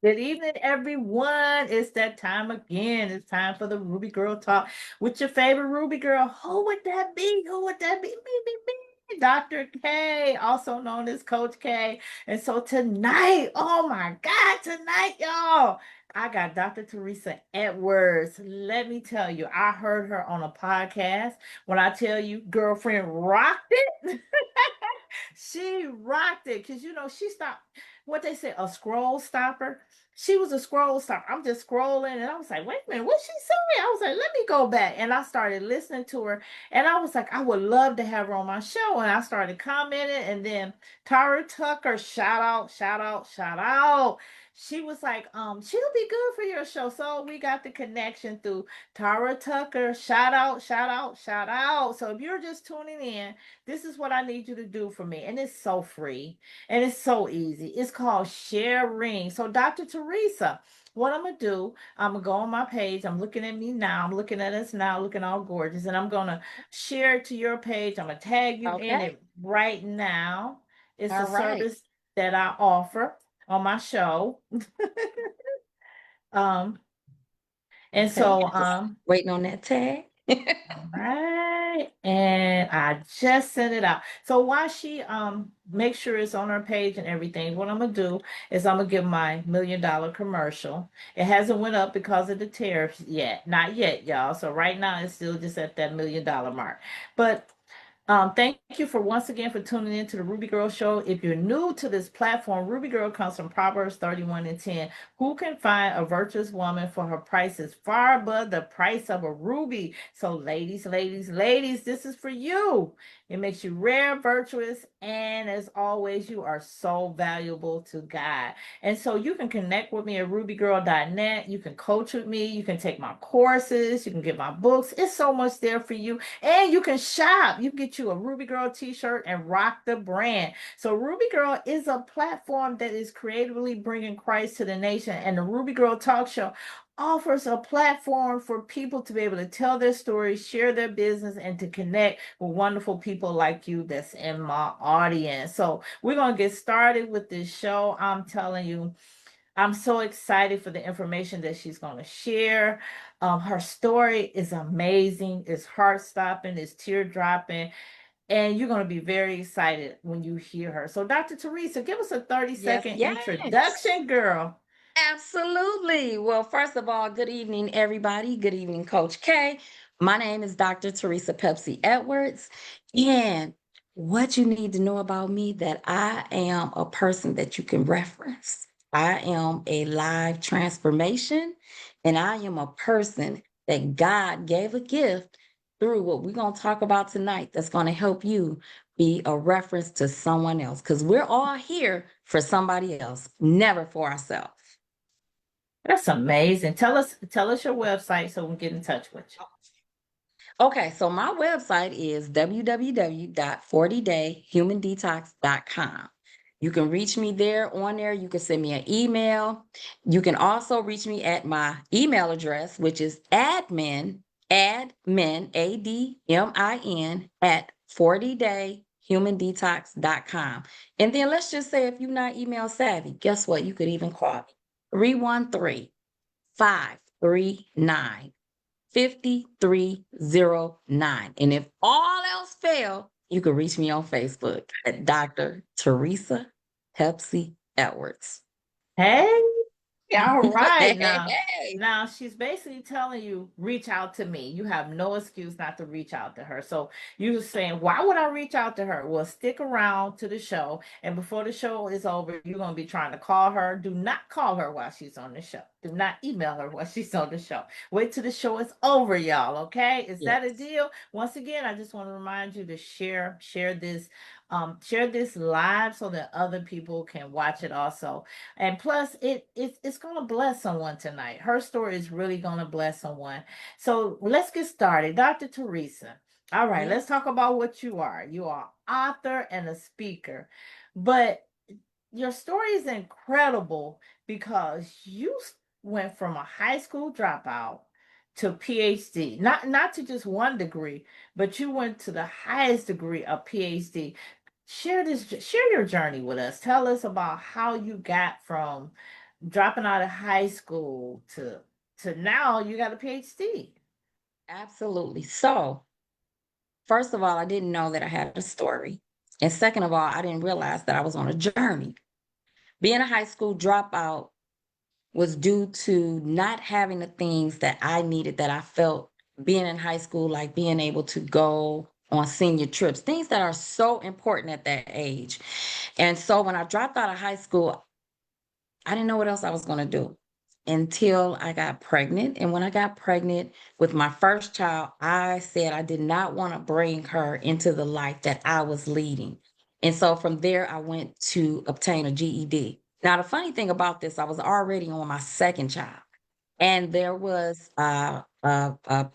Good evening, everyone. It's that time again. It's time for the Ruby Girl Talk with your favorite Ruby Girl. Who would that be? Who would that be? Me. Dr. K, also known as Coach K. And so tonight, oh my God, tonight, y'all, I got Dr. Theresa Edwards. Let me tell you, I heard her on a podcast. When I tell you, girlfriend rocked it. She rocked it because she stopped what they say, a scroll stopper. She was a scroll stopper. I'm just scrolling and I was like, wait a minute, what's she saying? I was like, let me go back. And I started listening to her and I was like, I would love to have her on my show. And I started commenting and then Tara Tucker, shout out, shout out, shout out. She was like, she'll be good for your show. So we got the connection through Tara Tucker. Shout out, shout out, shout out. So if you're just tuning in, this is what I need you to do for me. And it's so free and it's so easy. It's called sharing. So, Dr. Teresa, what I'm going to do, I'm going to go on my page. I'm looking at me now. I'm looking at us now, looking all gorgeous. And I'm going to share it to your page. I'm going to tag you in Okay. it right now. It's All a right. service that I offer on my show. um, and Okay. so, Just waiting on that tag. all right. And I just sent it out. So while she make sure it's on her page and everything, what I'm gonna do is I'm gonna give my $1 million commercial. It hasn't went up because of the tariffs yet. Not yet, y'all. So right now it's still just at that $1 million mark. But thank you for once again for tuning in to the Ruby Girl Show. If you're new to this platform, Ruby Girl comes from Proverbs 31 and 10. Who can find a virtuous woman for her price is far above the price of a ruby? So, ladies, this is for you. It makes you rare, virtuous, and as always, you are so valuable to God. And so you can connect with me at rubygirl.net. You can coach with me. You can take my courses. You can get my books. It's so much there for you. And you can shop. You can get you a Ruby Girl t-shirt and rock the brand. So Ruby Girl is a platform that is creatively bringing Christ to the nation. And the Ruby Girl Talk Show offers a platform for people to be able to tell their stories, share their business, and to connect with wonderful people like you that's in my audience. So we're going to get started with this show. I'm telling you, I'm so excited for the information that she's going to share. Her story is amazing, it's heart stopping, it's tear dropping, and you're going to be very excited when you hear her. So, Dr. Teresa, give us a 30 Yes, second yes. introduction, girl. Absolutely. Well, first of all, good evening, everybody. Good evening, Coach K. My name is Dr. Theresa Pepcee Edwards. And what you need to know about me that I am a person that you can reference. I am a live transformation, and I am a person that God gave a gift through what we're going to talk about tonight that's going to help you be a reference to someone else because we're all here for somebody else, never for ourselves. That's amazing. Tell us your website so we can get in touch with you. Okay, so my website is www.40dayhumandetox.com. You can reach me there on there. You can send me an email. You can also reach me at my email address, which is admin, at 40dayhumandetox.com. And then let's just say if you're not email savvy, guess what? You could even call me 313-539 5309. And if all else fail, you can reach me on Facebook at Dr. Theresa Pepcee Edwards. Hey. Yeah, all right. Now, Hey. now she's basically telling you, reach out to me. You have no excuse not to reach out to her. So you're saying, why would I reach out to her? Well, stick around to the show. And before the show is over, you're going to be trying to call her. Do not call her while she's on the show. Do not email her while she's on the show. Wait till the show is over, y'all. Okay? Is that a Yes. deal? Once again, I just want to remind you to share this live so that other people can watch it also. And plus, it's gonna bless someone tonight. Her story is really gonna bless someone. So let's get started. Dr. Teresa. All right, let's Yes. talk about what you are. You are author and a speaker. But your story is incredible because went from a high school dropout to PhD. Not to just one degree, but you went to the highest degree of PhD. Share your journey with us. Tell us about how you got from dropping out of high school to now you got a PhD. Absolutely. So, first of all, I didn't know that I had a story. And second of all, I didn't realize that I was on a journey. Being a high school dropout was due to not having the things that I needed that I felt being in high school, like being able to go on senior trips, things that are so important at that age. And so when I dropped out of high school, I didn't know what else I was going to do until I got pregnant. And when I got pregnant with my first child, I said I did not want to bring her into the life that I was leading. And so from there, I went to obtain a GED. Now, the funny thing about this, I was already on my second child. And there was a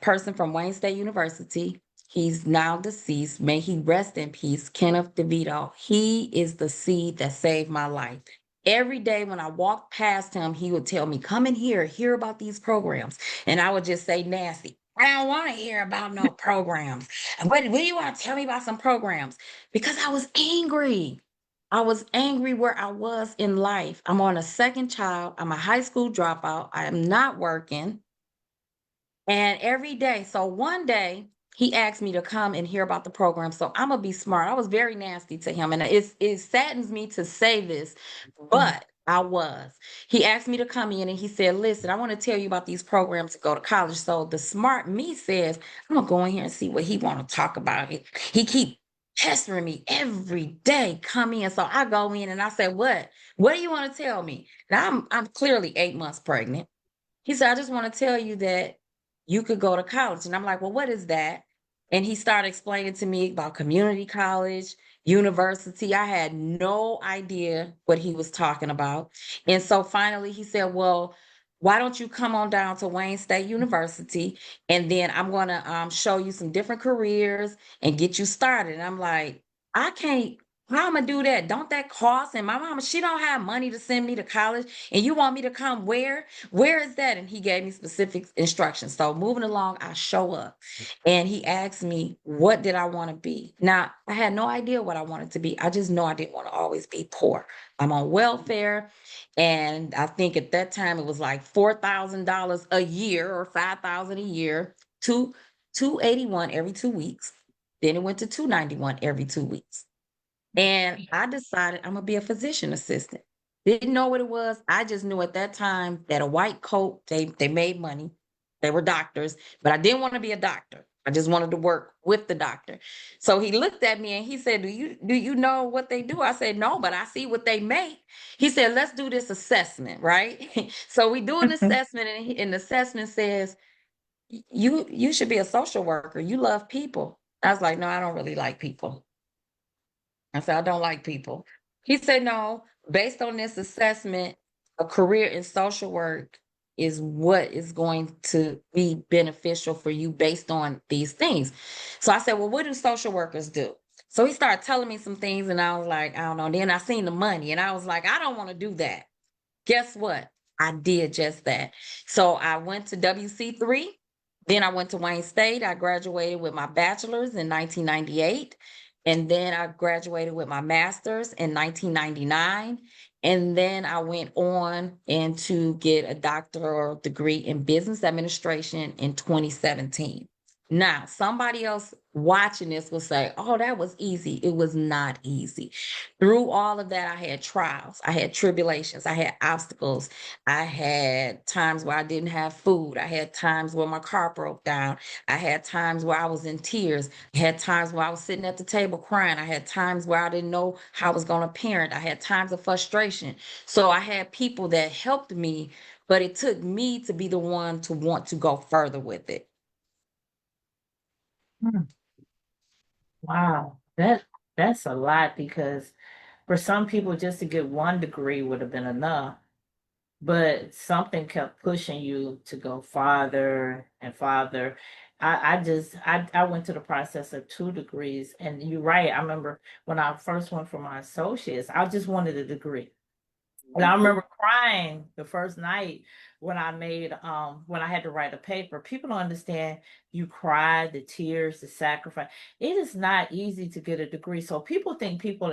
person from Wayne State University. He's now deceased. May he rest in peace. Kenneth DeVito. He is the seed that saved my life. Every day when I walked past him, he would tell me, "Come in here, hear about these programs." And I would just say, "Nasty, I don't want to hear about no programs. What do you want to tell me about some programs?" Because I was angry. I was angry where I was in life. I'm on a second child. I'm a high school dropout. I am not working. And every day, so one day he asked me to come and hear about the program. So I'm gonna be smart. I was very nasty to him, and it saddens me to say this, Mm. but I was. He asked me to come in and he said, "Listen, I want to tell you about these programs to go to college." So the smart me says, "I'm gonna go in here and see what he want to talk about." He keep pestering me every day. Come in. So I go in and I said, "What? What do you want to tell me?" Now I'm clearly 8 months pregnant. He said, "I just want to tell you that you could go to college." And I'm like, "Well, what is that?" And he started explaining to me about community college, university. I had no idea what he was talking about. And so finally he said, "Well, why don't you come on down to Wayne State University and then I'm going to show you some different careers and get you started." And I'm like, "I can't. How am I do that? Don't that cost?" And my mama, she don't have money to send me to college. And you want me to come where? Where is that? And he gave me specific instructions. So moving along, I show up and he asked me, what did I want to be? Now, I had no idea what I wanted to be. I just know I didn't want to always be poor. I'm on welfare. And I think at that time it was like $4,000 a year or 5,000 a year, two 281 every 2 weeks. Then it went to 291 every 2 weeks. And I decided I'm gonna be a physician assistant. Didn't know what it was. I just knew at that time that a white coat, they made money. They were doctors, but I didn't want to be a doctor. I just wanted to work with the doctor. So he looked at me and he said, "Do you know what they do?" I said, "No, but I see what they make." He said, "Let's do this assessment, right?" So we do an assessment, and the assessment says, You should be a social worker. You love people." I was like, "No, I don't really like people." I said, "I don't like people." He said, "No, based on this assessment, a career in social work is what is going to be beneficial for you based on these things." So I said, "Well, what do social workers do?" So he started telling me some things, and I was like, "I don't know." Then I seen the money, and I was like, "I don't want to do that." Guess what? I did just that. So I went to WC3. Then I went to Wayne State. I graduated with my bachelor's in 1998. And then I graduated with my master's in 1999. And then I went on and to get a doctoral degree in business administration in 2017. Now, somebody else watching this will say, "Oh, that was easy." It was not easy. Through all of that, I had trials, I had tribulations, I had obstacles. I had times where I didn't have food. I had times where my car broke down. I had times where I was in tears. I had times where I was sitting at the table crying. I had times where I didn't know how I was going to parent. I had times of frustration. So I had people that helped me, but it took me to be the one to want to go further with it. Mm. Wow, that's a lot because for some people just to get one degree would have been enough, but something kept pushing you to go farther and farther. I went to the process of 2 degrees, and you're right. I remember when I first went for my associates, I just wanted a degree. And I remember crying the first night when I had to write a paper. People don't understand you cried, the tears, the sacrifice. It is not easy to get a degree. So people think people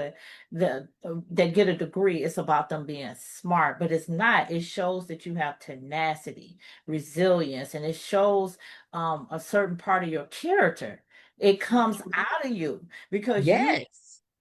that get a degree, it's about them being smart, but it's not. It shows that you have tenacity, resilience, and it shows a certain part of your character. It comes out of you because you Yes.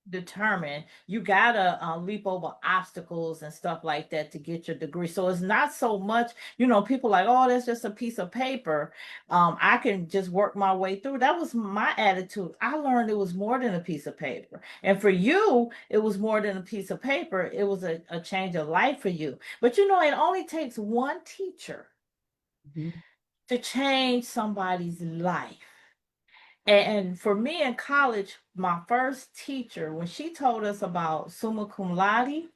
determined. You gotta leap over obstacles and stuff like that to get your degree. So it's not so much, people like, oh, that's just a piece of paper. I can just work my way through. That was my attitude. I learned it was more than a piece of paper. And for you, it was more than a piece of paper. It was a change of life for you. But it only takes one teacher Mhm. to change somebody's life. And for me in college, my first teacher, when she told us about summa cum laude,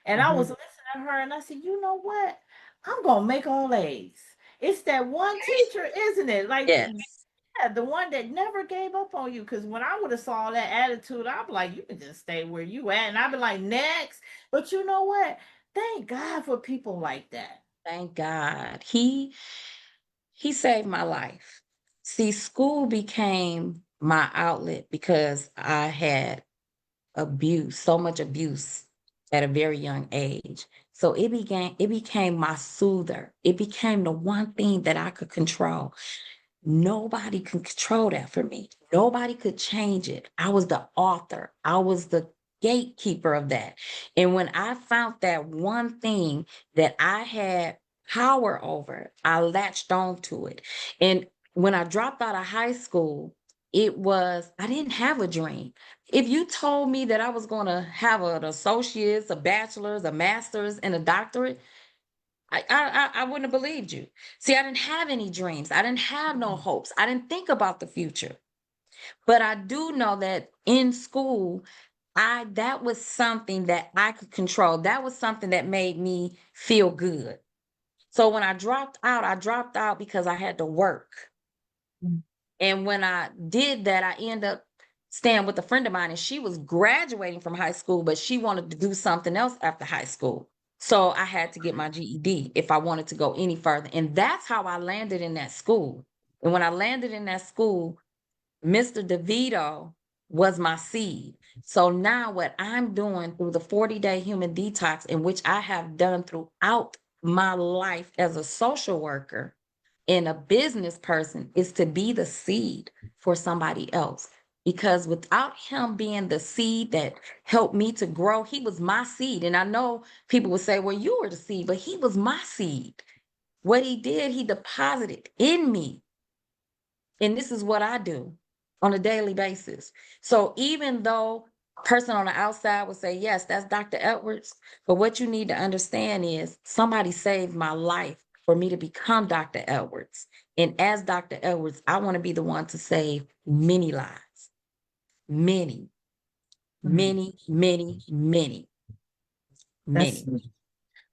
and I was Mhm. listening to her, and I said, you know what? I'm gonna make all A's. It's that one teacher, isn't it? Like, Yes. yeah, the one that never gave up on you. Because when I would have saw that attitude, I'd be like, you can just stay where you at, and I'd be like, next. But you know what? Thank God for people like that. Thank God. He saved my life. See, school became my outlet because I had abuse, so much abuse at a very young age. So it became my soother. It became the one thing that I could control. Nobody can control that for me. Nobody could change it. I was the author. I was the gatekeeper of that. And when I found that one thing that I had power over, I latched on to it. And when I dropped out of high school, I didn't have a dream. If you told me that I was going to have an associate's, a bachelor's, a master's, and a doctorate, I wouldn't have believed you. See, I didn't have any dreams. I didn't have no hopes. I didn't think about the future. But I do know that in school, I that was something that I could control. That was something that made me feel good. So when I dropped out because I had to work. And when I did that, I ended up staying with a friend of mine, and she was graduating from high school, but she wanted to do something else after high school. So I had to get my GED if I wanted to go any further. And that's how I landed in that school. And when I landed in that school, Mr. DeVito was my seed. So now what I'm doing through the 40-day human detox, in which I have done throughout my life as a social worker and a business person, is to be the seed for somebody else. Because without him being the seed that helped me to grow, he was my seed. And I know people would say, well, you were the seed, but he was my seed. What he did, he deposited in me. And this is what I do on a daily basis. So even though a person on the outside would say, yes, that's Dr. Edwards, but what you need to understand is somebody saved my life for me to become Dr. Edwards. And as Dr. Edwards, I want to be the one to save many lives. Many, Mhm. many, many, many, That's many.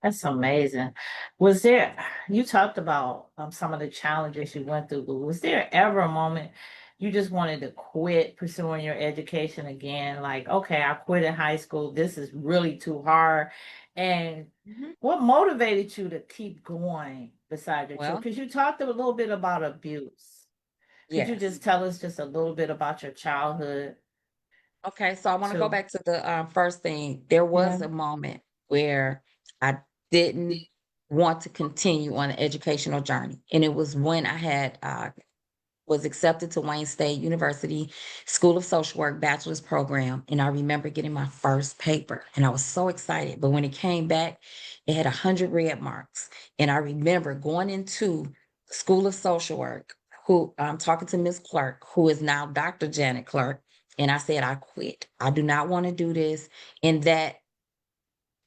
That's amazing. Was there, you talked about some of the challenges you went through, but was there ever a moment you just wanted to quit pursuing your education again? Like, okay, I quit in high school. This is really too hard. And Mhm. what motivated you to keep going beside your children? Well, Because you talked a little bit about abuse. Could you yes. just tell us just a little bit about your childhood Okay, so I want to go too? back to the first thing. There Yeah. was a moment where I didn't want to continue on the educational journey, and it was when I had was accepted to Wayne State University School of Social Work bachelor's program, and I remember getting my first paper, and I was so excited. But when it came back, it had 100 red marks, and I remember going into School of Social Work, who I'm talking to Miss Clark, who is now Dr. Janet Clark, and I said, I quit. I do not want to do this. And that,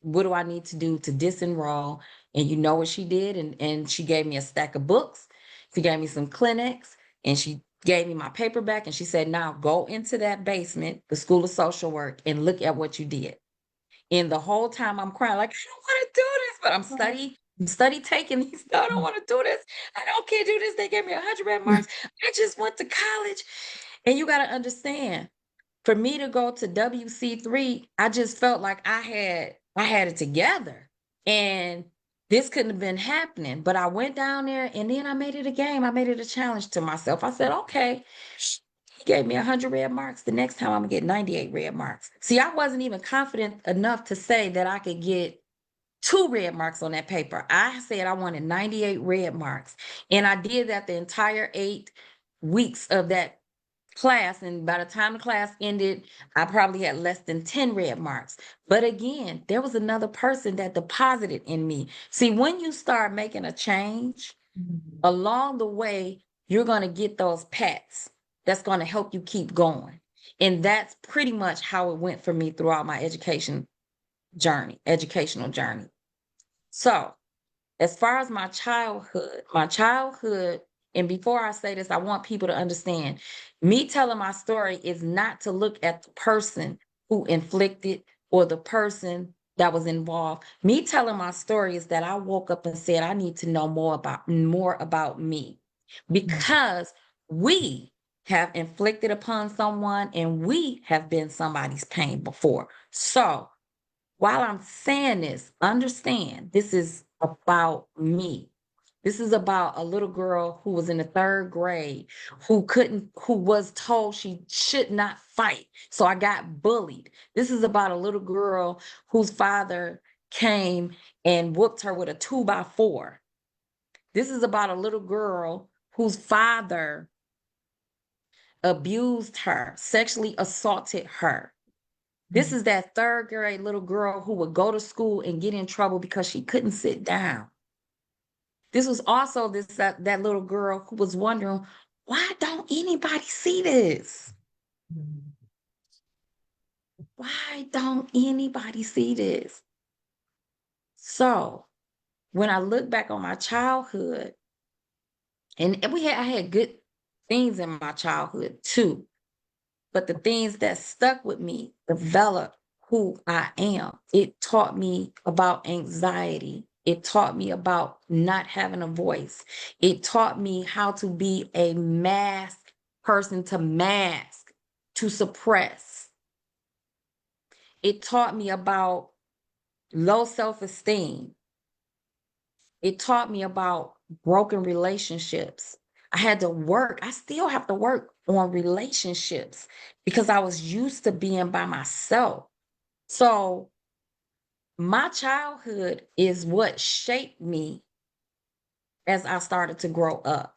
what do I need to do to disenroll? And you know what she did? And she gave me a stack of books. She gave me some clinics, and she gave me my paperback. And she said, now go into that basement, the School of Social Work, and look at what you did. And the whole time I'm crying, like, I don't want to do this, but I'm study taking these. No, I don't want to do this. I don't can't do this. They gave me 100 red marks. I just went to college. And you got to understand, for me to go to WC3, I just felt like I had it together. And this couldn't have been happening. But I went down there and then I made it a game. I made it a challenge to myself. I said, okay, he gave me 100 red marks. The next time I'm going to get 98 red marks. See, I wasn't even confident enough to say that I could get 2 red marks on that paper. I said I wanted 98 red marks. And I did that the entire 8 weeks of that class. And by the time the class ended, I probably had less than 10 red marks. But again, there was another person that deposited in me. See, when you start making a change, along the way, you're going to get those pats that's going to help you keep going. And that's pretty much how it went for me throughout my educational journey. So, as far as my childhood, and before I say this, I want people to understand me telling my story is not to look at the person who inflicted or the person that was involved. Me telling my story is that I woke up and said, I need to know more about me, because we have inflicted upon someone and we have been somebody's pain before. So while I'm saying this, understand this is about me. This is about a little girl who was in the 3rd grade, who was told she should not fight. So I got bullied. This is about a little girl whose father came and whooped her with a 2x4. This is about a little girl whose father abused her, sexually assaulted her. This is that 3rd grade little girl who would go to school and get in trouble because she couldn't sit down. This was also that little girl who was wondering, why don't anybody see this? Why don't anybody see this? So when I look back on my childhood, and I had good things in my childhood too, but the things that stuck with me developed who I am. It taught me about anxiety. It taught me about not having a voice. It taught me how to be a mask person, to suppress. It taught me about low self-esteem. It taught me about broken relationships. I had to work. I still have to work on relationships because I was used to being by myself. So my childhood is what shaped me as I started to grow up.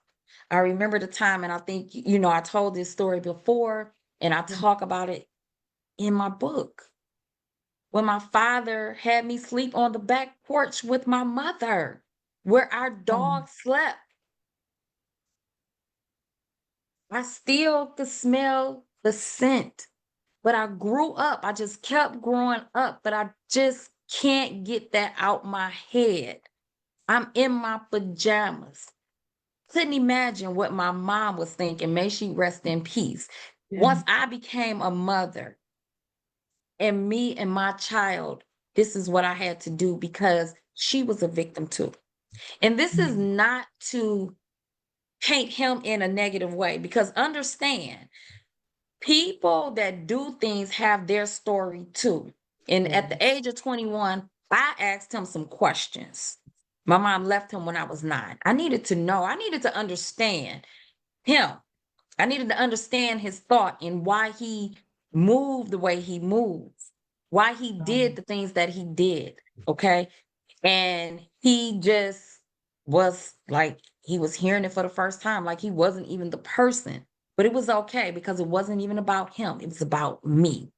I remember the time, and I think, I told this story before, and I talk about it in my book. When my father had me sleep on the back porch with my mother, where our dog slept. I still could smell the scent, but I grew up. I just kept growing up, but I just can't get that out my head. I'm in my pajamas. Couldn't imagine what my mom was thinking. May she rest in peace. Once I became a mother, and me and my child, this is what I had to do because she was a victim too. And this is not to paint him in a negative way, because understand, people that do things have their story too. And at the age of 21, I asked him some questions. My mom left him when I was 9. I needed to know, I needed to understand him. I needed to understand his thought and why he moved the way he moves, why he did the things that he did. Okay. And he just was like, he was hearing it for the first time, like he wasn't even the person. But it was okay because it wasn't even about him, it was about me.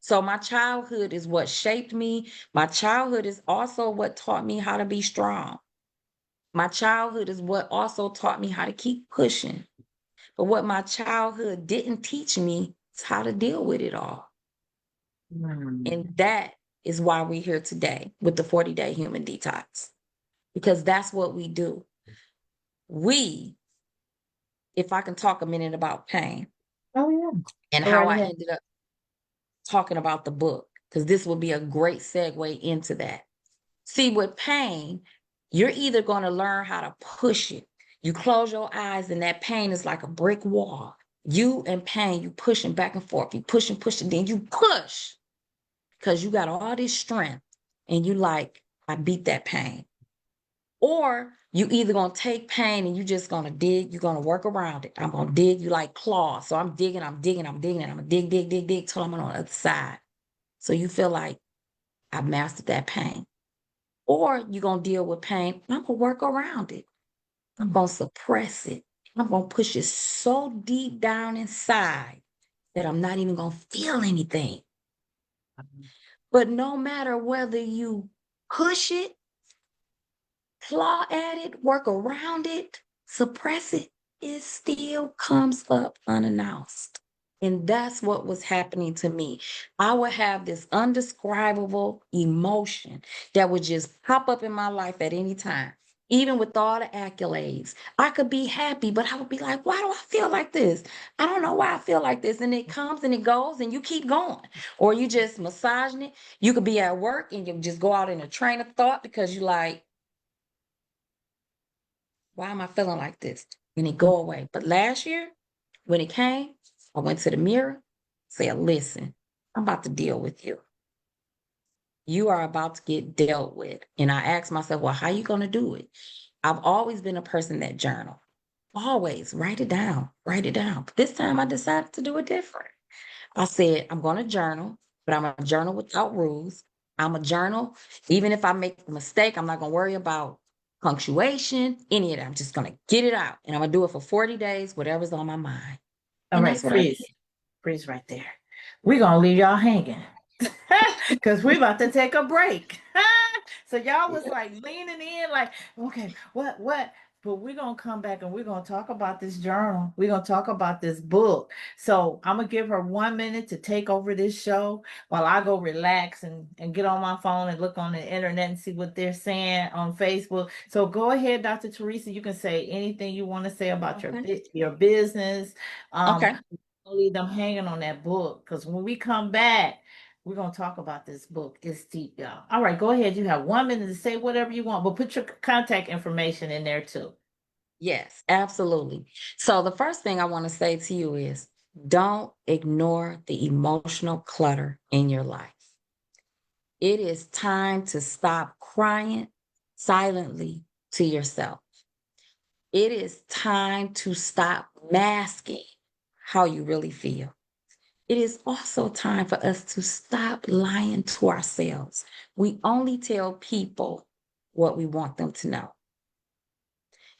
So my childhood is what shaped me. My childhood is also what taught me how to be strong. My childhood is what also taught me how to keep pushing. But what my childhood didn't teach me is how to deal with it all. And that is why we're here today with the 40-day human detox, because that's what we do. If I can talk a minute about pain. Oh, yeah. And Go how right I ahead. ended up talking about the book, because this will be a great segue into that. See, with pain, you're either going to learn how to push it. You close your eyes and that pain is like a brick wall. You and pain, you pushing back and forth. You pushing, then you push because you got all this strength and you like, I beat that pain. Or you either gonna take pain and you just gonna dig, you're gonna work around it. I'm gonna dig you like claws. So I'm digging, I'm digging, I'm digging, and I'm gonna dig, dig, dig, dig till I'm on the other side. So you feel like I mastered that pain. Or you're gonna deal with pain. I'm gonna work around it. I'm gonna suppress it. I'm gonna push it so deep down inside that I'm not even gonna feel anything. But no matter whether you push it, claw at it, work around it, suppress it, it still comes up unannounced. And that's what was happening to me. I would have this undescribable emotion that would just pop up in my life at any time, even with all the accolades. I could be happy, but I would be like, why do I feel like this? I don't know why I feel like this. And it comes and it goes, and you keep going. Or you just massaging it. You could be at work and you just go out in a train of thought because you like, why am I feeling like this? And it go away. But last year, when it came, I went to the mirror, said, listen, I'm about to deal with you. You are about to get dealt with. And I asked myself, well, how you going to do it? I've always been a person that journal. Always write it down, write it down. But this time I decided to do it different. I said, I'm going to journal, but I'm a journal without rules. I'm a journal. Even if I make a mistake, I'm not going to worry about punctuation, any of that. I'm just going to get it out. And I'm going to do it for 40 days, whatever's on my mind. All And right, that's what I did. freeze right there. We're gonna leave y'all hanging. Because we're about to take a break. So y'all was like leaning in, like, okay, what? But we're gonna come back and we're gonna talk about this journal. We're gonna talk about this book. So I'm gonna give her 1 minute to take over this show while I go relax and get on my phone and look on the internet and see what they're saying on Facebook. So go ahead, Dr. Theresa. You can say anything you want to say about Okay. your business. Um, Okay. leave them hanging on that book because when we come back. We're gonna talk about this book. It's deep, y'all. All right, go ahead. You have 1 minute to say whatever you want, but put your contact information in there too. Yes, absolutely. So the first thing I want to say to you is don't ignore the emotional clutter in your life. It is time to stop crying silently to yourself. It is time to stop masking how you really feel. It is also time for us to stop lying to ourselves. We only tell people what we want them to know,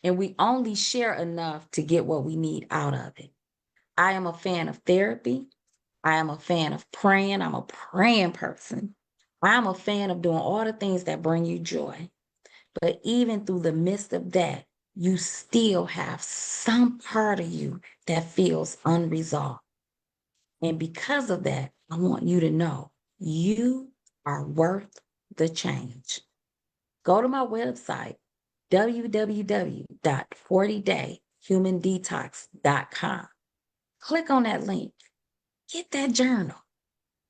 and we only share enough to get what we need out of it. I am a fan of therapy. I am a fan of praying. I'm a praying person. I'm a fan of doing all the things that bring you joy. But even through the midst of that, you still have some part of you that feels unresolved. And because of that, I want you to know you are worth the change. Go to my website, www.40dayhumandetox.com. Click on that link. Get that journal.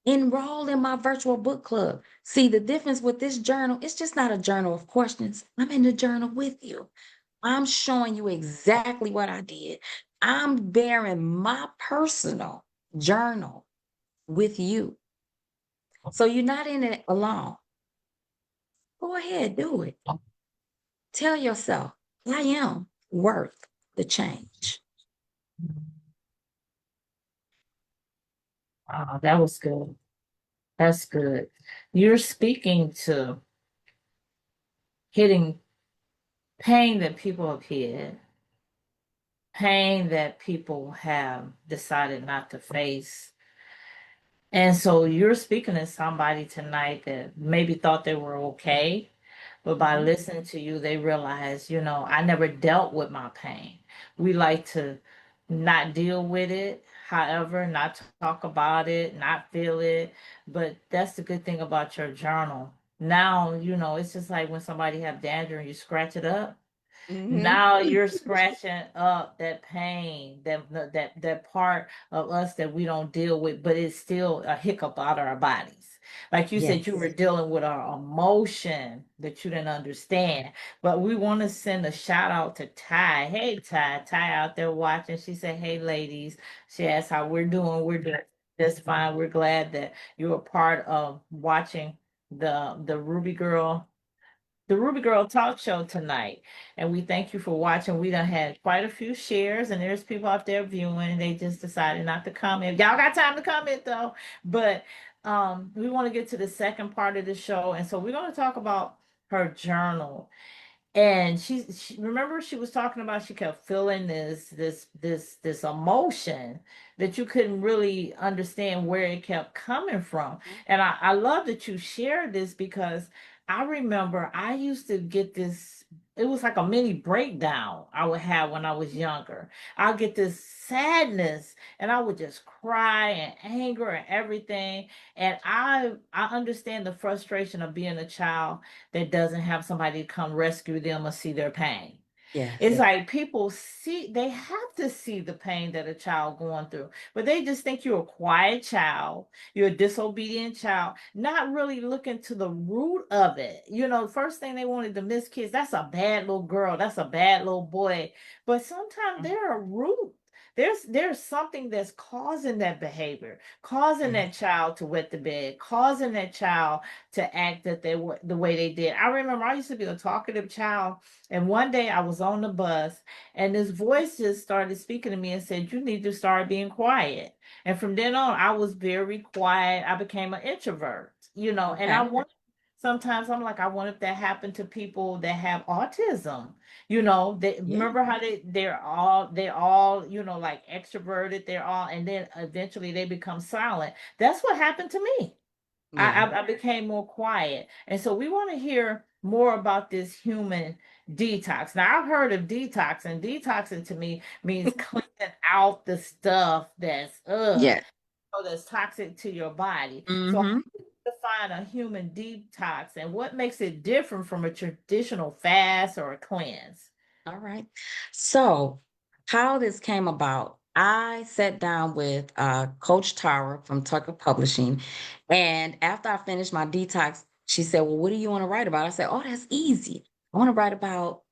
Enroll in my virtual book club. See, the difference with this journal, it's just not a journal of questions. I'm in the journal with you. I'm showing you exactly what I did. I'm bearing my personal journal with you. So you're not in it alone. Go ahead, do it. Tell yourself, I am worth the change. Wow, that was good. That's good. You're speaking to hitting pain that people have hid, pain that people have decided not to face. And so you're speaking to somebody tonight that maybe thought they were okay, but by Mhm. listening to you, they realize, I never dealt with my pain. We like to not deal with it, however, not talk about it, not feel it. But that's the good thing about your journal. Now, it's just like when somebody have dander and you scratch it up. Mhm. Now you're scratching up that pain, that part of us that we don't deal with, but it's still a hiccup out of our bodies. Like you said, you were Yes. dealing with our emotion that you didn't understand. But we want to send a shout out to Ty. Hey, Ty. Ty out there watching. She said, hey, ladies. She asked how we're doing. We're doing just fine. We're glad that you were part of watching the Ruby Girl the Ruby Girl Talk Show tonight. And we thank you for watching. We done had quite a few shares, and there's people out there viewing. They just decided not to comment. Y'all got time to comment though. But we want to get to the second part of the show. And so we're going to talk about her journal. And she remember she was talking about she kept feeling this emotion that you couldn't really understand where it kept coming from. And I love that you shared this because I remember I used to get this, it was like a mini breakdown I would have when I was younger. I'll get this sadness and I would just cry and anger and everything. And I understand the frustration of being a child that doesn't have somebody to come rescue them or see their pain. Yes. It's like people see, they have to see the pain that a child going through, but they just think you're a quiet child, you're a disobedient child, not really looking to the root of it. You know, first thing they wanted to miss kids, that's a bad little girl, that's a bad little boy. But sometimes there are root. There's something that's causing that behavior, causing Yes. that child to wet the bed, causing that child to act that they were the way they did. I remember I used to be a talkative child, and one day I was on the bus and this voice just started speaking to me and said, "You need to start being quiet." And from then on, I was very quiet. I became an introvert, and I Okay. want sometimes I'm like, I wonder if that happened to people that have autism. They Yeah. remember how they're all, like extroverted, they're all, and then eventually they become silent. That's what happened to me. I, Yeah. I I became more quiet. And so we want to hear more about this human detox. Now, I've heard of detox, and detoxing to me means cleaning out the stuff Yeah. that's toxic to your body. So how Mm-hmm. do you define a human detox and what makes it different from a traditional fast or a cleanse? All right. So, how this came about, I sat down with Coach Tara from Tucker Publishing. And after I finished my detox, she said, "Well, what do you want to write about?" I said, "Oh, that's easy. I want to write about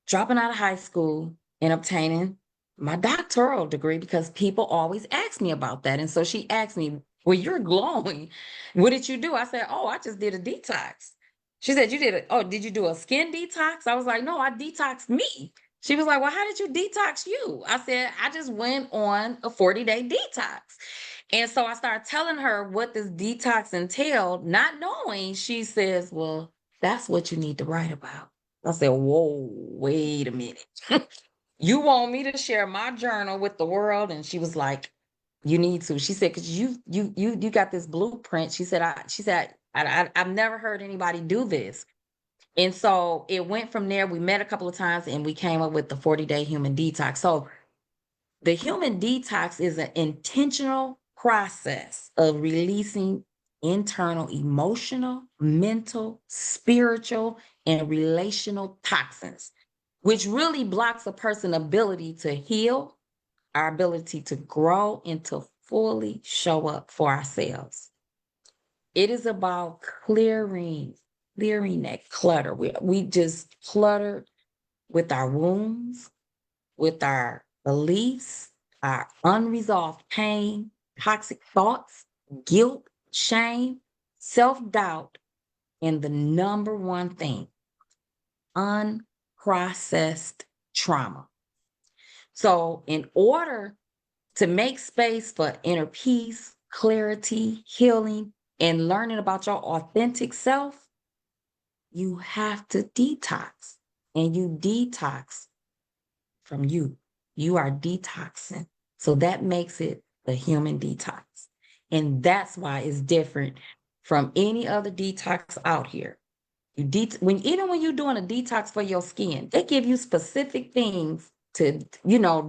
dropping out of high school and obtaining my doctoral degree because people always ask me about that." And so she asked me, "Well, you're glowing. What did you do?" I said, "Oh, I just did a detox." She said, "You did it. Oh, did you do a skin detox?" I was like, "No, I detoxed me." She was like, "Well, how did you detox you?" I said, "I just went on a 40-day detox." And so I started telling her what this detox entailed, not knowing. She says, "Well, that's what you need to write about." I said, "Whoa, wait a minute. You want me to share my journal with the world?" And she was like, "You need to." She said, "Because you got this blueprint." I've never heard anybody do this." And so it went from there. We met a couple of times and we came up with the 40-day human detox. So the human detox is an intentional process of releasing internal emotional, mental, spiritual, and relational toxins, which really blocks a person's ability to heal, our ability to grow, and to fully show up for ourselves. It is about clearing that clutter. We just cluttered with our wounds, with our beliefs, our unresolved pain, toxic thoughts, guilt, shame, self doubt, and the number one thing, unprocessed trauma. So, in order to make space for inner peace, clarity, healing, and learning about your authentic self, you have to detox. And you detox from you. You are detoxing. So that makes it the human detox. And that's why it's different from any other detox out here. Even when you're doing a detox for your skin, they give you specific things to,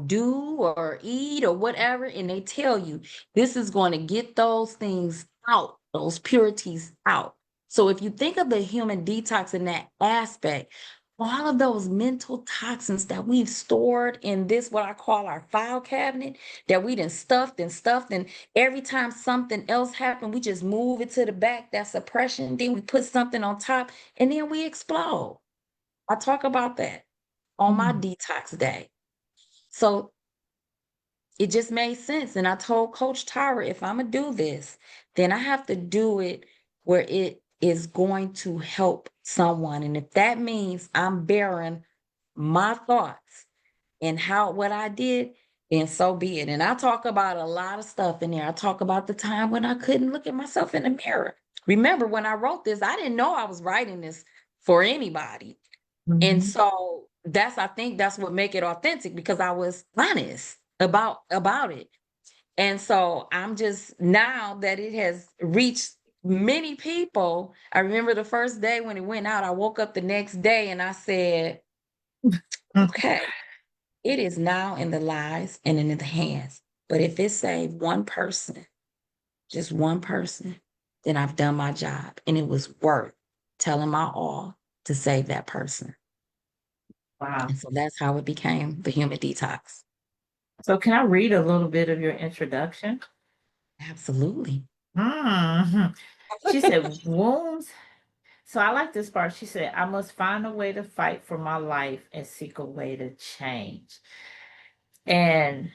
do or eat or whatever, and they tell you this is going to get those things out, those purities out. So if you think of the human detox in that aspect, all of those mental toxins that we've stored in this, what I call our file cabinet, that we done stuffed, and every time something else happened, we just move it to the back, that suppression, then we put something on top, and then we explode. I talk about that on my Mm. detox day. So it just made sense. And I told Coach Tara, if I'm going to do this, then I have to do it where is going to help someone. And if that means I'm bearing my thoughts and how what I did, then so be it. And I talk about a lot of stuff in there. I talk about the time when I couldn't look at myself in the mirror. Remember, when I wrote this, I didn't know I was writing this for anybody. And Mhm. so I think that's what make it authentic, because I was honest about it. And so I'm just, now that it has reached many people, I remember the first day when it went out, I woke up the next day and I said, okay, it is now in the lives and in the hands. But if it saved one person, just one person, then I've done my job. And it was worth telling my all to save that person. Wow. And so that's how it became the Human Detox. So can I read a little bit of your introduction? Absolutely. Mhm. She said, wounds. So I like this part. She said, I must find a way to fight for my life and seek a way to change. And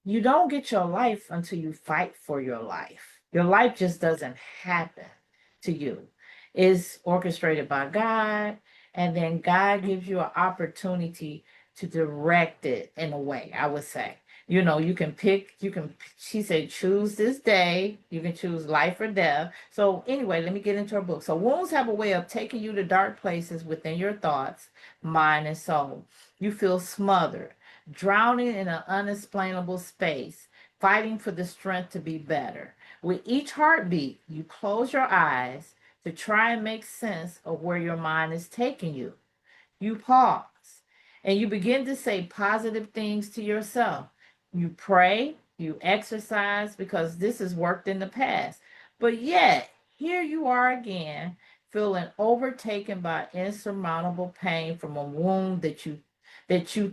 you don't get your life until you fight for your life. Your life just doesn't happen to you. It's orchestrated by God, and then God gives you an opportunity to direct it in a way, I would say. You know, you can pick, she said, choose this day. You can choose life or death. So, anyway, let me get into her book. So, wounds have a way of taking you to dark places within your thoughts, mind, and soul. You feel smothered, drowning in an unexplainable space, fighting for the strength to be better. With each heartbeat, you close your eyes to try and make sense of where your mind is taking you. You pause and you begin to say positive things to yourself. You pray, you exercise because this has worked in the past. But yet, here you are again, feeling overtaken by insurmountable pain from a wound that you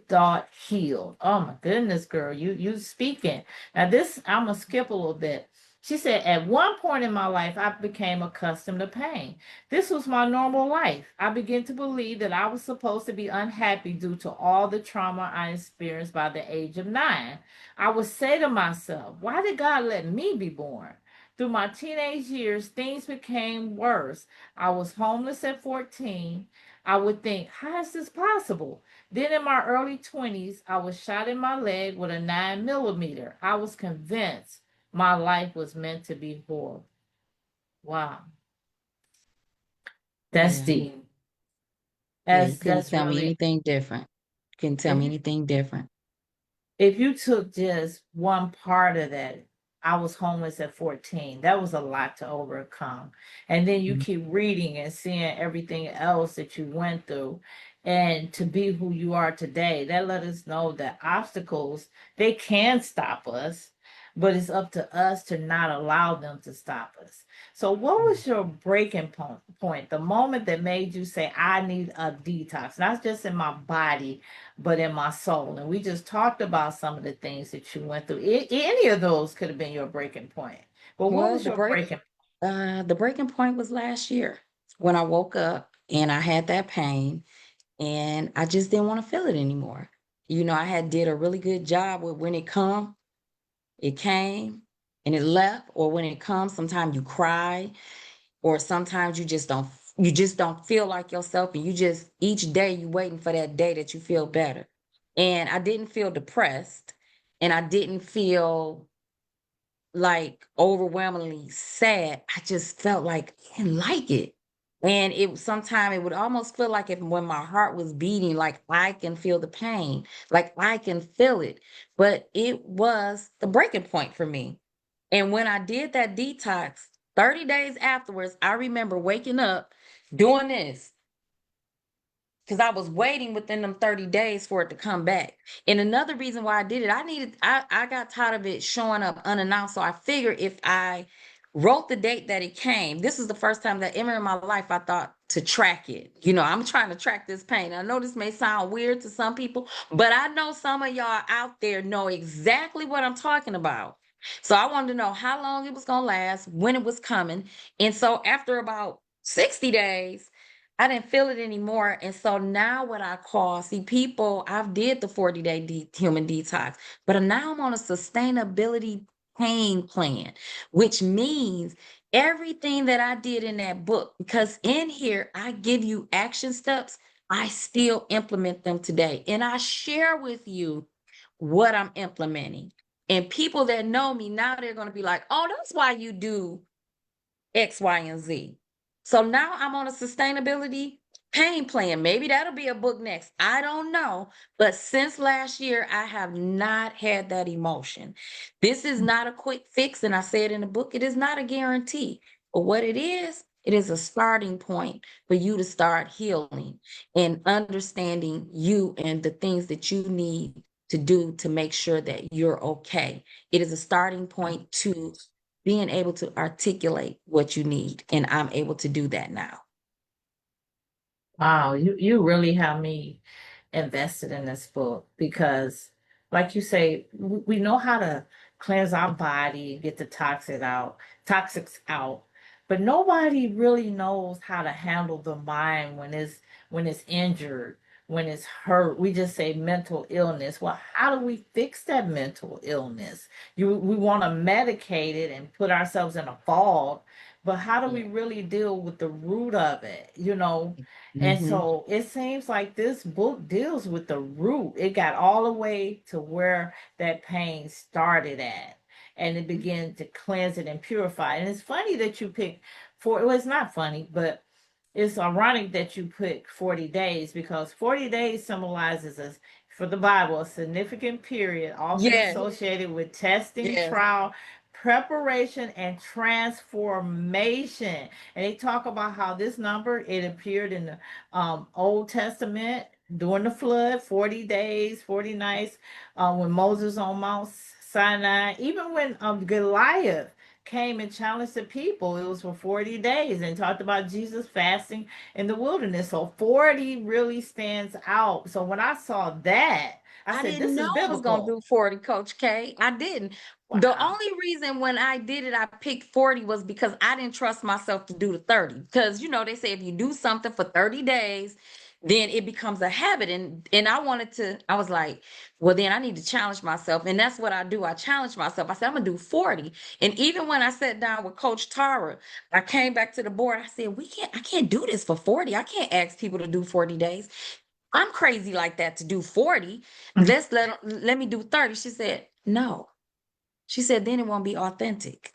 thought healed. Oh my goodness, girl, you speaking. Now this I'm gonna skip a little bit. She said, at one point in my life, I became accustomed to pain. This was my normal life. I began to believe that I was supposed to be unhappy due to all the trauma I experienced by the age of 9. I would say to myself, why did God let me be born? Through my teenage years, things became worse. I was homeless at 14. I would think, how is this possible? Then in my early 20s, I was shot in my leg with a 9 millimeter. I was convinced my life was meant to be horrible. Wow. That's Yeah. deep. Yeah. You That's couldn't that's tell me really anything different. Couldn't tell if me you anything different. if you took just one part of that, I was homeless at 14. That was a lot to overcome. And then you Mhm. keep reading and seeing everything else that you went through. And to be who you are today, that let us know that obstacles, they can stop us, but it's up to us to not allow them to stop us. So what was your breaking point, the moment that made you say, I need a detox, not just in my body, but in my soul. And we just talked about some of the things that you went through. Any of those could have been your breaking point. But what Well, was your breaking? the breaking point was last year when I woke up and I had that pain and I just didn't want to feel it anymore. You know, I had did a really good job with when it came and it left, or when it comes, sometimes you cry, or sometimes you just don't feel like yourself, and you just each day you waiting for that day that you feel better. And I didn't feel depressed, and I didn't feel like overwhelmingly sad. I just felt like I didn't like it. And it sometimes it would almost feel like if when my heart was beating, like I can feel the pain, like I can feel it. But it was the breaking point for me. And when I did that detox, 30 days afterwards, I remember waking up doing this because I was waiting within them 30 days for it to come back. And another reason why I did it, I got tired of it showing up unannounced. So I figured if I wrote the date that it came, this is the first time that ever in my life I thought to track it. You know, I'm trying to track this pain. I know this may sound weird to some people, but I know some of y'all out there know exactly what I'm talking about. So I wanted to know how long it was going to last, when it was coming. And so after about 60 days, I didn't feel it anymore. And so now what I call, see, people, I've did the 40-day human detox, but now I'm on a sustainability pain plan, which means everything that I did in that book, because in here I give you action steps, I still implement them today. And I share with you what I'm implementing. And people that know me now, they're going to be like, oh, that's why you do X, Y, and Z. So now I'm on a sustainability pain plan. Maybe that'll be a book next. I don't know. But since last year, I have not had that emotion. This is not a quick fix. And I said in the book, it is not a guarantee. But what it is a starting point for you to start healing and understanding you and the things that you need to do to make sure that you're okay. It is a starting point to being able to articulate what you need. And I'm able to do that now. Wow, you really have me invested in this book because, like you say, we know how to cleanse our body, get the toxics out, but nobody really knows how to handle the mind when it's injured, when it's hurt. We just say mental illness. Well, how do we fix that mental illness? We want to medicate it and put ourselves in a fog, but how do we Yeah. really deal with the root of it? And Mm-hmm. so it seems like this book deals with the root. It got all the way to where that pain started at. And it began to cleanse it and purify. And it's funny that you picked well, it's not funny, but it's ironic that you pick 40 days because 40 days symbolizes us for the Bible a significant period often Yes, associated with testing, yes. trial, preparation, and transformation. And they talk about how this number it appeared in the Old Testament during the flood, 40 days, 40 nights, when Moses on Mount Sinai, even when Goliath came and challenged the people. It was for 40 days and talked about Jesus fasting in the wilderness. So 40 really stands out. So when I saw that, I I said, didn't this know is I was gonna biblical. do 40, Coach K. I didn't. The Wow. only reason when I did it, I picked 40 was because I didn't trust myself to do the 30. Because they say if you do something for 30 days, then it becomes a habit. And I was like, well, then I need to challenge myself. And that's what I do. I challenge myself. I said, I'm gonna do 40. And even when I sat down with Coach Tara, I came back to the board. I said, I can't do this for 40. I can't ask people to do 40 days. I'm crazy like that to do 40. Let me do 30. She said, no. She said, then it won't be authentic.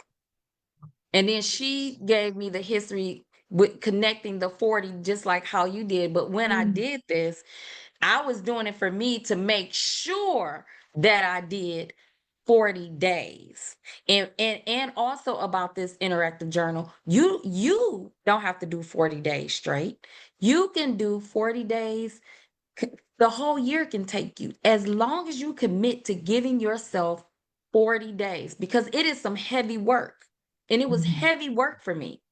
And then she gave me the history with connecting the 40, just like how you did. But when I Mm. did this, I was doing it for me to make sure that I did 40 days. And also about this interactive journal, you don't have to do 40 days straight. You can do 40 days. The whole year can take you as long as you commit to giving yourself 40 days because it is some heavy work. And it was Mhm. heavy work for me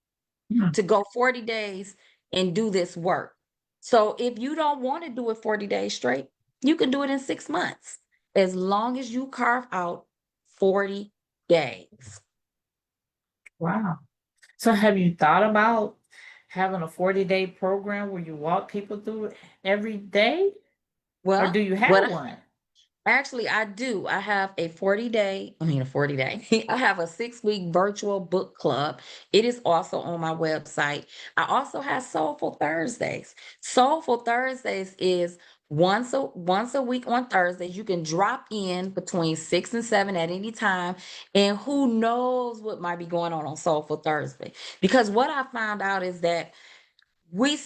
Mhm. to go 40 days and do this work. So if you don't want to do it 40 days straight, you can do it in 6 months as long as you carve out 40 days. Wow. So have you thought about having a 40-day program where you walk people through it every day? Or Well, do you what have one? Actually, I do. I have a 40 day. I have a 6 week virtual book club. It is also on my website. I also have Soulful Thursdays. Soulful Thursdays is once a week on Thursdays. You can drop in between 6 and 7 at any time. And who knows what might be going on Soulful Thursday. Because what I found out is that we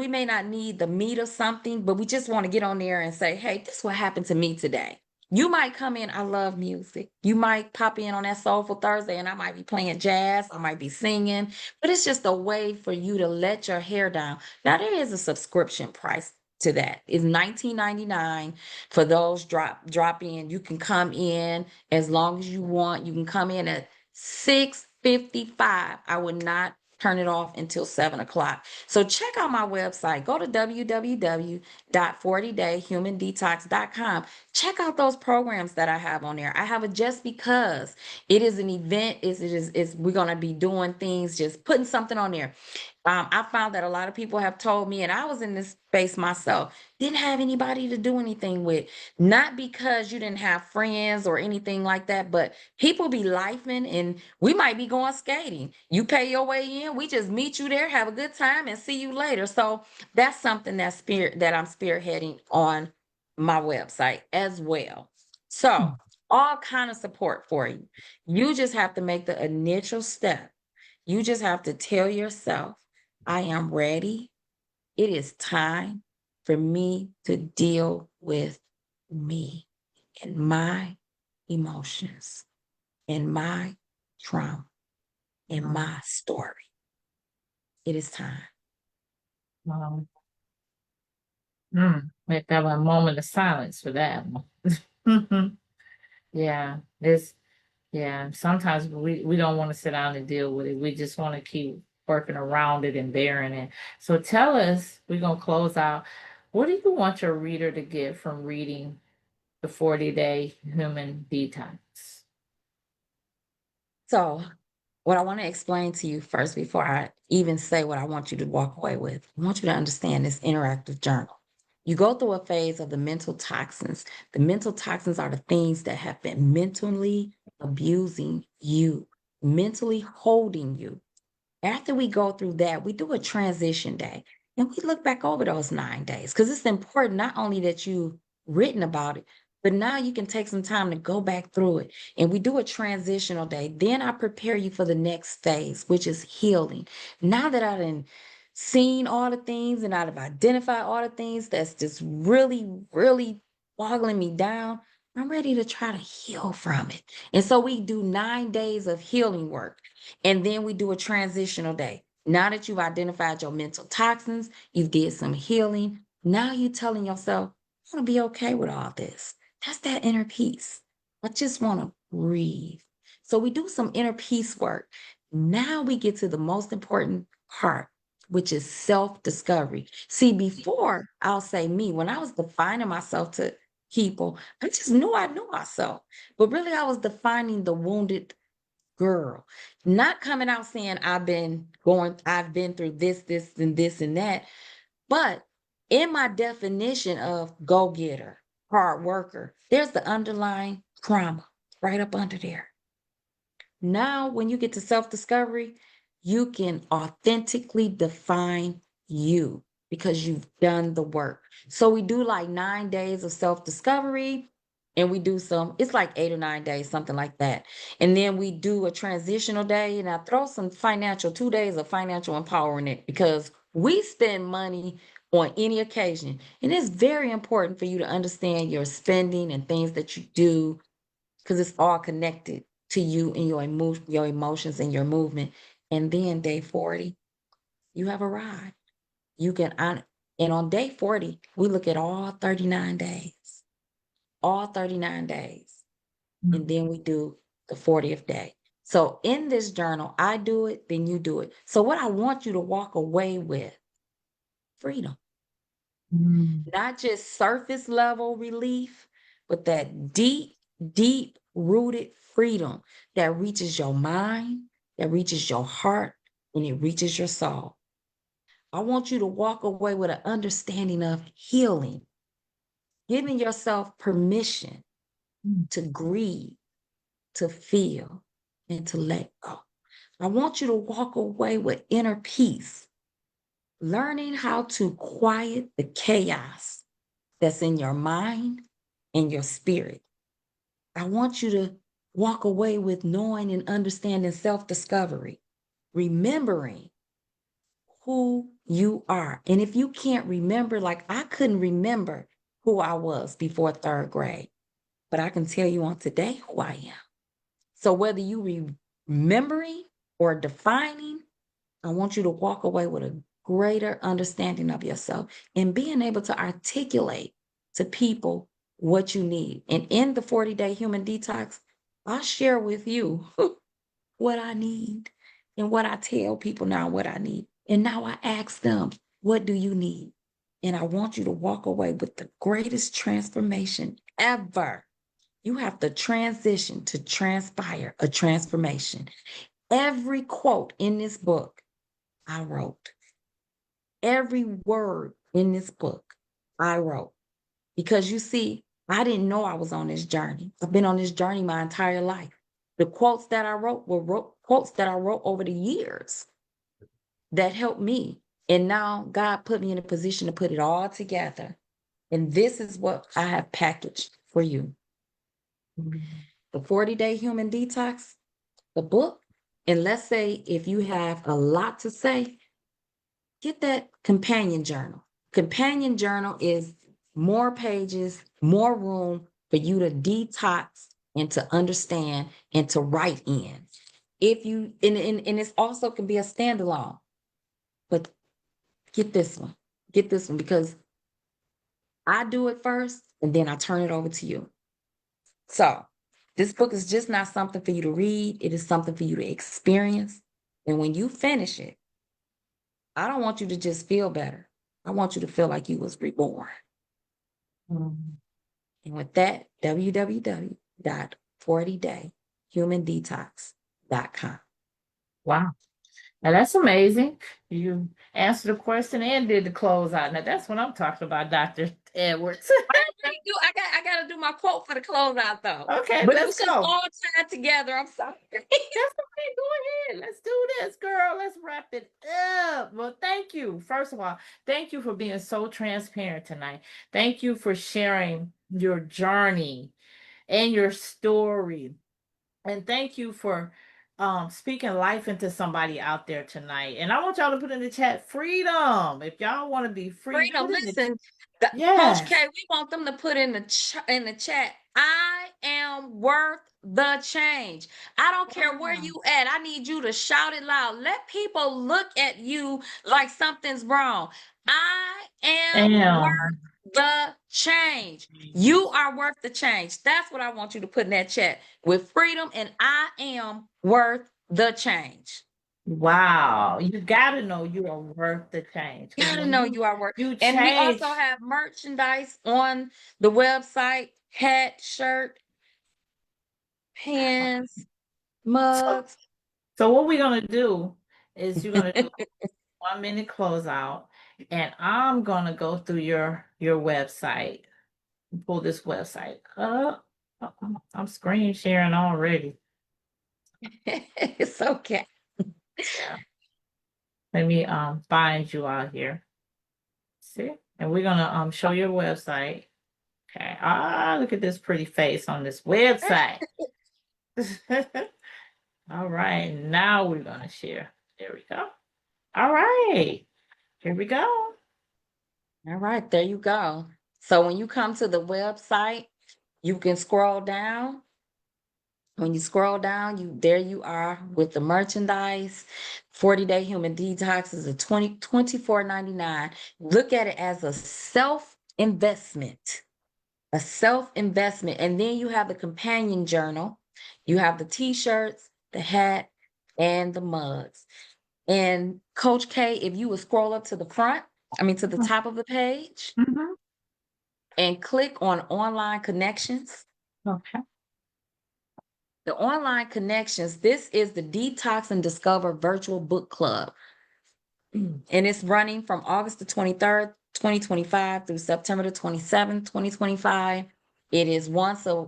may not need the meat of something, but we just want to get on there and say, hey, this is what happened to me today. You might come in, I love music. You might pop in on that Soulful Thursday and I might be playing jazz, I might be singing, but it's just a way for you to let your hair down. Now there is a subscription price to that. It's $19.99 for those drop in. You can come in as long as you want. You can come in at 6:55. I would not turn it off until 7 o'clock. So check out my website. Go to www.40dayhumandetox.com. Check out those programs that I have on there. I have a just because it is an event. Is we're gonna be doing things, just putting something on there. I found that a lot of people have told me, and I was in this space myself, didn't have anybody to do anything with. Not because you didn't have friends or anything like that, but people be lifing and we might be going skating. You pay your way in, we just meet you there, have a good time, and see you later. So that's something that I'm spearheading on my website as well. So all kind of support for you. You just have to make the initial step. You just have to tell yourself, I am ready. It is time for me to deal with me and my emotions and my trauma and my story. It is time. Um, Make that a moment of silence for that one. Yeah, it's yeah. Sometimes we don't want to sit down and deal with it. We just want to keep working around it and bearing it. So tell us, we're gonna close out. What do you want your reader to get from reading the 40-day Human Detox? So, what I want to explain to you first, before I even say what I want you to walk away with, I want you to understand this interactive journal. You go through a phase of the mental toxins. The mental toxins are the things that have been mentally abusing you, mentally holding you. After we go through that, we do a transition day and we look back over those 9 days because it's important not only that you've written about it, but now you can take some time to go back through it. And we do a transitional day. Then I prepare you for the next phase, which is healing. Now that I've seen all the things and I've identified all the things that's just really, really boggling me down, I'm ready to try to heal from it. And so we do 9 days of healing work. And then we do a transitional day. Now that you've identified your mental toxins, you've did some healing. Now you're telling yourself, I'm gonna be okay with all this. That's that inner peace. I just want to breathe. So we do some inner peace work. Now we get to the most important part, which is self-discovery. See, before I'll say me, when I was defining myself to people, I just knew I knew myself. But really, I was defining the wounded girl, not coming out saying I've been through this and that. But in my definition of go getter, hard worker, there's the underlying trauma right up under there. Now, when you get to self discovery, you can authentically define you because you've done the work. So, we do like 9 days of self discovery, and we do it's like 8 or 9 days, something like that. And then we do a transitional day, and I throw some 2 days of financial empowerment because we spend money on any occasion. And it's very important for you to understand your spending and things that you do because it's all connected to you and your emotions and your movement. And then day 40, you have arrived. You can and on day 40, we look at all 39 days, and then we do the 40th day. So in this journal, I do it, then you do it. So what I want you to walk away with, freedom. Mm. Not just surface level relief, but that deep, deep rooted freedom that reaches your mind, that reaches your heart, and it reaches your soul. I want you to walk away with an understanding of healing, giving yourself permission Mm. to grieve, to feel, and to let go. I want you to walk away with inner peace, learning how to quiet the chaos that's in your mind and your spirit. I want you to walk away with knowing and understanding self discovery, remembering who you are. And if you can't remember, like I couldn't remember who I was before third grade, but I can tell you on today who I am. So whether you remembering or defining, I want you to walk away with a greater understanding of yourself and being able to articulate to people what you need. And in the 40-day human detox, I'll share with you what I need and what I tell people now what I need. And now I ask them, what do you need? And I want you to walk away with the greatest transformation ever. You have to transition to transpire a transformation. Every quote in this book I wrote. every word in this book I wrote. Because you see, I didn't know I was on this journey. I've been on this journey my entire life. The quotes that I wrote were quotes that I wrote over the years that helped me. And now God put me in a position to put it all together. And this is what I have packaged for you. The 40-day Human Detox, the book. And let's say if you have a lot to say, get that companion journal. Companion journal is more pages, more room for you to detox and to understand and to write in. If you and it's also can be a standalone, but get this one. Get this one because I do it first and then I turn it over to you. So this book is just not something for you to read, it is something for you to experience. And when you finish it, I don't want you to just feel better. I want you to feel like you was reborn. Mhm. And with that, www.40dayhumandetox.com. Wow. Now that's amazing. You answered the question and did the closeout. Now that's what I'm talking about, Dr. Edwards. I already do. I gotta do my quote for the closeout though. Okay, But it let's was just go. all tied together. I'm sorry. That's okay. Go ahead. Let's do this, girl. Let's wrap it up. Well, thank you. First of all, thank you for being so transparent tonight. Thank you for sharing your journey and your story. And thank you for speaking life into somebody out there tonight. And I want y'all to put in the chat freedom. If y'all want to be free, Freedom, put in the listen, Coach yes. K, we want them to put in the chat. I am worth the change. I don't care where Wow. you at. I need you to shout it loud. Let people look at you like something's wrong. I am Damn. worth the change. You are worth the change. That's what I want you to put in that chat with freedom and I am worth the change. Wow. You gotta know you are worth the change. Because Gotta when know you are worth. you And we also change, have merchandise on the website: hat, shirt, pins, so mugs. so what we're gonna do is you're gonna do a 1 minute closeout, and I'm gonna go through your website, pull this website up. I'm screen sharing already. It's okay. Yeah. Let me find you out here. See? And we're gonna show your website. Okay. Ah, look at this pretty face on this website. All right, now we're gonna share. There we go. All right, here we go. All right, there you go. So when you come to the website, you can scroll down. When you scroll down, you are with the merchandise. 40-day human detox is a 24.99. Look at it as a self-investment. A self-investment. And then you have the companion journal, you have the t-shirts, the hat, and the mugs. And Coach K, if you would scroll up to the front, to the top of the page Mhm. and click on online connections. Okay. The online connections, this is the Detox and Discover Virtual Book Club. And it's running from August the 23rd, 2025 through September the 27th, 2025. It is once a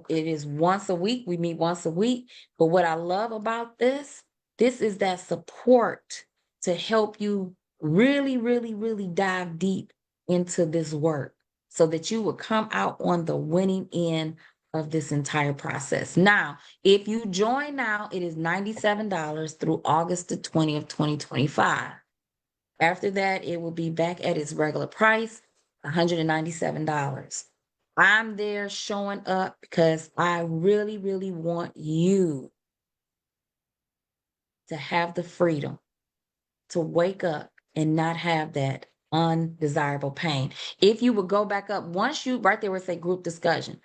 week. We meet once a week. But what I love about this is that support to help you really, really, really dive deep into this work so that you will come out on the winning end of this entire process. Now, if you join now, it is $97 through August the 20th, 2025. After that, it will be back at its regular price, $197. I'm there showing up because I really, really want you to have the freedom to wake up and not have that undesirable pain. If you would go back up, once you, right there where it say group discussion,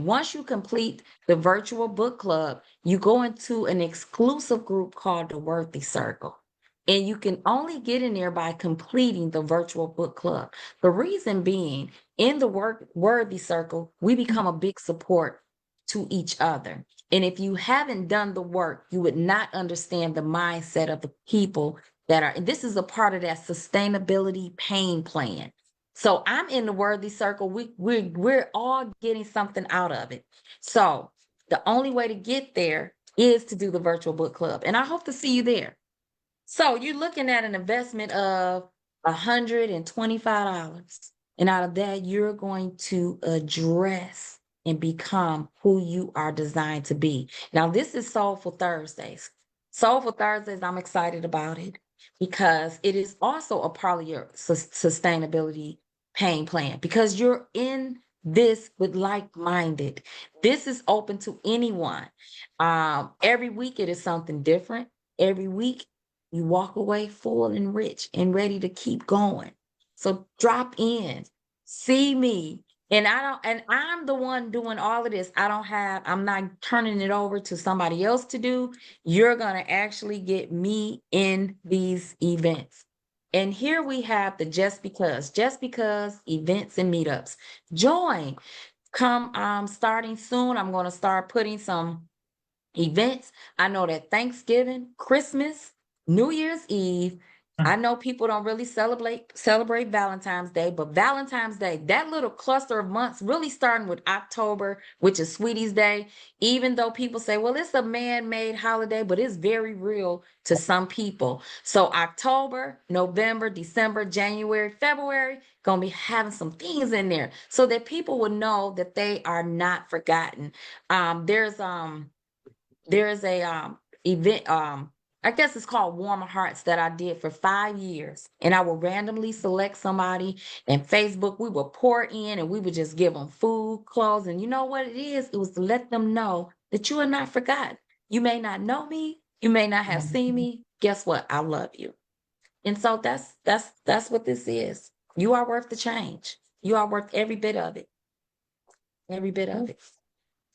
once you complete the virtual book club, you go into an exclusive group called the Worthy Circle. And you can only get in there by completing the virtual book club. The reason being, in the Worthy Circle, we become a big support to each other. And if you haven't done the work, you would not understand the mindset of the people that are, and this is a part of that sustainability pain plan. So I'm in the worthy circle. We're all getting something out of it. So the only way to get there is to do the virtual book club. And I hope to see you there. So you're looking at an investment of $125. And out of that, you're going to address and become who you are designed to be. Now, this is Soulful Thursdays. Soulful Thursdays, I'm excited about it because it is also a part of your sustainability pain plan because you're in this with like-minded. This is open to anyone. Every week it is something different. Every week you walk away full and rich and ready to keep going. So drop in, see me. And I'm the one doing all of this. I'm not turning it over to somebody else to do. You're going to actually get me in these events. And here we have the just because events and meetups. Join. Come starting soon. I'm going to start putting some events. I know that Thanksgiving, Christmas, New Year's Eve, I know people don't really celebrate Valentine's Day, but Valentine's Day, that little cluster of months, really starting with October, which is Sweetie's Day, even though people say, well, it's a man-made holiday, but it's very real to some people. So October, November, December, January, February, gonna be having some things in there so that people will know that they are not forgotten. There's a event, I guess it's called Warmer Hearts, that I did for 5 years. And I will randomly select somebody, and Facebook, we will pour in and we would just give them food, clothes. And you know what it is? It was to let them know that you are not forgotten. You may not know me, you may not have seen me. Guess what? I love you. And so that's what this is. You are worth the change. You are worth every bit of it. Every bit of it.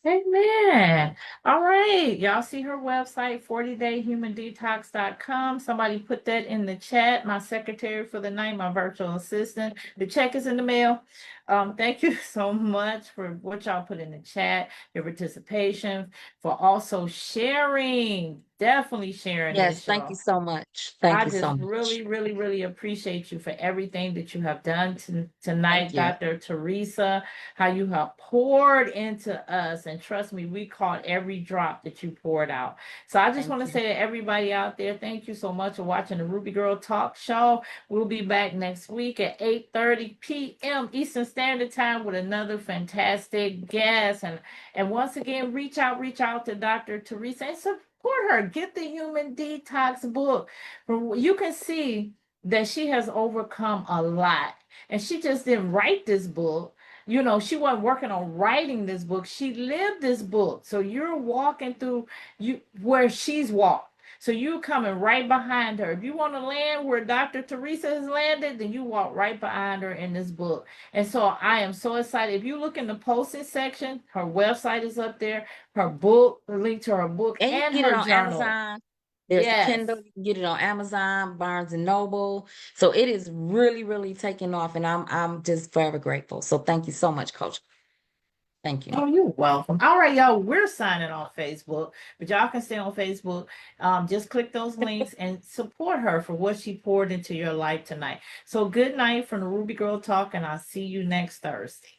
Amen. All right. Y'all see her website, 40dayhumandetox.com. Somebody put that in the chat. My secretary for the night, my virtual assistant. The check is in the mail. Thank you so much for what y'all put in the chat, your participation, for also sharing. Definitely sharing Yes, this, thank y'all. you so much. Thank I you so just much. really, really, really appreciate you for everything that you have done Thank tonight, you. Dr. Theresa, how you have poured into us. And trust me, we caught every drop that you poured out. So I just Thank want to you. say to everybody out there, thank you so much for watching the Ruby Girl Talk Show. We'll be back next week at 8:30 p.m. Eastern Standard Time with another fantastic guest. And once again, reach out to Dr. Theresa and support her. Get the Human Detox book. You can see that she has overcome a lot. And she just didn't write this book. You know, she wasn't working on writing this book. She lived this book. So you're walking through you where she's walked. So you're coming right behind her. If you want to land where Dr. Theresa has landed, then you walk right behind her in this book. And so I am so excited. If you look in the posting section, her website is up there, her book, the link to her book And you and can get it her on journal. Amazon. There's the Yes. Kindle. You can get it on Amazon, Barnes and Noble. So it is really, really taking off, and I'm just forever grateful. So thank you so much, Coach. Thank you. Oh, you're welcome. All right, y'all. We're signing on Facebook, but y'all can stay on Facebook. Just click those links and support her for what she poured into your life tonight. So good night from the Ruby Girl Talk, and I'll see you next Thursday.